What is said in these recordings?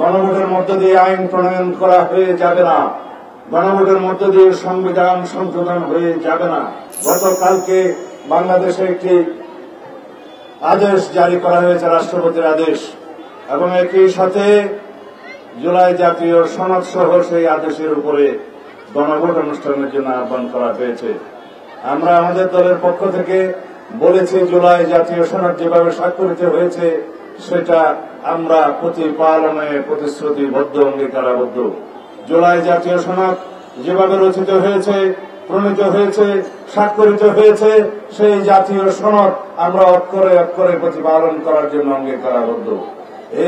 গণভোটের মধ্য দিয়ে আইন প্রণয়ন করা হয়ে যাবে না, গণভোটের মধ্য দিয়ে সংবিধান সংশোধন হয়ে যাবে না। গতকালকে বাংলাদেশে একটি আদেশ জারি করা হয়েছে, রাষ্ট্রপতির আদেশ, এবং একই সাথে জুলাই জাতীয় সনদ সহ সেই আদেশের উপরে গণভোট অনুষ্ঠানের জন্য আহ্বান করা হয়েছে। আমরা আমাদের দলের পক্ষ থেকে বলেছি, জুলাই জাতীয় সনদ যেভাবে স্বাক্ষরিত হয়েছে সেটা আমরা প্রতিপালনে প্রতিশ্রুতিবদ্ধ, অঙ্গীকারাবদ্ধ। জুলাই জাতীয় সনদ যেভাবে রচিত হয়েছে, প্রণীত হয়েছে, স্বাক্ষরিত হয়েছে, সেই জাতীয় সনদ আমরা অক্ষরে অক্ষরে প্রতিপালন করার জন্য অঙ্গীকারাবদ্ধ।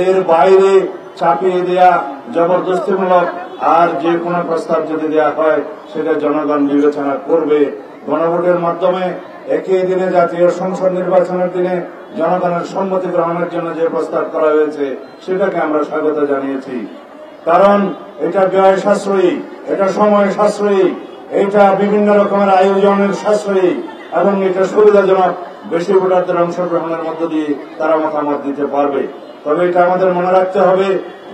এর বাইরে চাপিয়ে দেয়া, জবরদস্তিমূলক আর যে কোনো প্রস্তাব যদি দেয়া হয় সেটা জনগণ বিবেচনা করবে। গণভোটের মাধ্যমে একই দিনে জাতীয় সংসদ নির্বাচনের দিনে জনগণের সম্মতি গ্রহণের জন্য যে প্রস্তাব করা হয়েছে সেটাকে আমরা স্বাগত জানিয়েছি। কারণ এটা ব্যয় সাশ্রয়ী, এটা সময় সাশ্রয়ী, এটা বিভিন্ন রকমের আয়োজনের সাশ্রয়ী এবং এটা সুবিধাজনক। বেশি ভোটারদের অংশগ্রহণের মধ্য দিয়ে তারা মতামত দিতে পারবে। তবে এটা আমাদের মনে রাখতে হবে,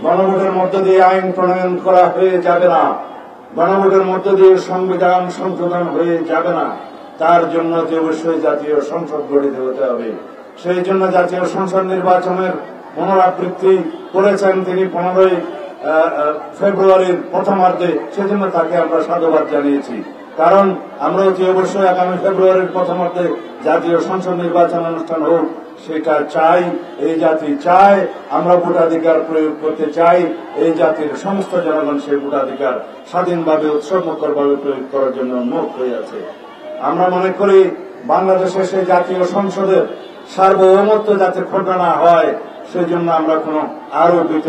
গণভোটের মধ্য দিয়ে আইন প্রণয়ন করা হয়ে যাবে না, গণভোটের মধ্য দিয়ে সংবিধান সংশোধন হয়ে যাবে না। তার জন্য যে অবশ্যই জাতীয় সংসদ গঠিত হতে হবে। সেই জন্য জাতীয় সংসদ নির্বাচনের পুনরাবৃত্তি করেছেন তিনি 15 ফেব্রুয়ারির প্রথমার্ধে। সেজন্য তাকে আমরা সাধুবাদ জানিয়েছি। কারণ আমরা অতি অবশ্যই আগামী ফেব্রুয়ারির প্রথমার্ধে জাতীয় সংসদ নির্বাচন অনুষ্ঠান হোক, সেটা চাই। এই জাতি চায়, আমরা ভোটাধিকার প্রয়োগ করতে চাই। এই জাতির সমস্ত জনগণ সেই ভোটাধিকার স্বাধীনভাবে উৎসবমুখরভাবে প্রয়োগ করার জন্য উন্মুখ হয়ে আছে। আমরা মনে করি বাংলাদেশের সেই জাতীয় সংসদের সার্বভৌমত্ব যাতে খর্ব না হয়, সেই জন্য আমরা কোন আরোপিত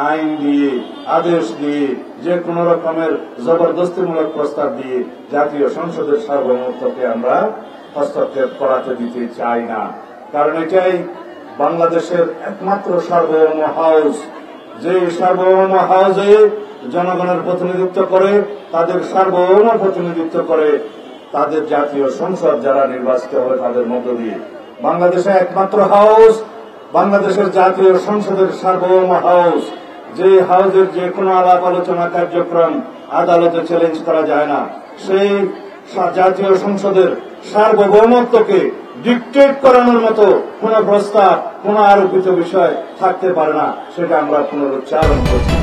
আইন দিয়ে, আদেশ দিয়ে, যে কোন রকমের জবরদস্তিমূলক প্রস্তাব দিয়ে জাতীয় সংসদের সার্বভৌমত্বকে আমরা হস্তক্ষেপ করাতে দিতে চাই না। কারণ এটাই বাংলাদেশের একমাত্র সার্বভৌম হাউস, যে সার্বভৌম হাউসে জনগণের প্রতিনিধিত্ব করে, তাদের সার্বভৌম প্রতিনিধিত্ব করে তাদের জাতীয় সংসদ যারা নির্বাচিত হয় তাদের মধ্য দিয়ে। বাংলাদেশে একমাত্র হাউস, বাংলাদেশের জাতীয় সংসদের সার্বভৌম হাউস, যে হাউসের যে কোনো আলাপ আলোচনা কার্যক্রম আদালতে চ্যালেঞ্জ করা যায় না। সেই জাতীয় সংসদের সার্বভৌমত্বকে ডিকটেট করানোর মতো কোন প্রস্তাব, কোন আরোপিত বিষয় থাকতে পারে না। সেটা আমরা পুনরুচ্চারণ করছি।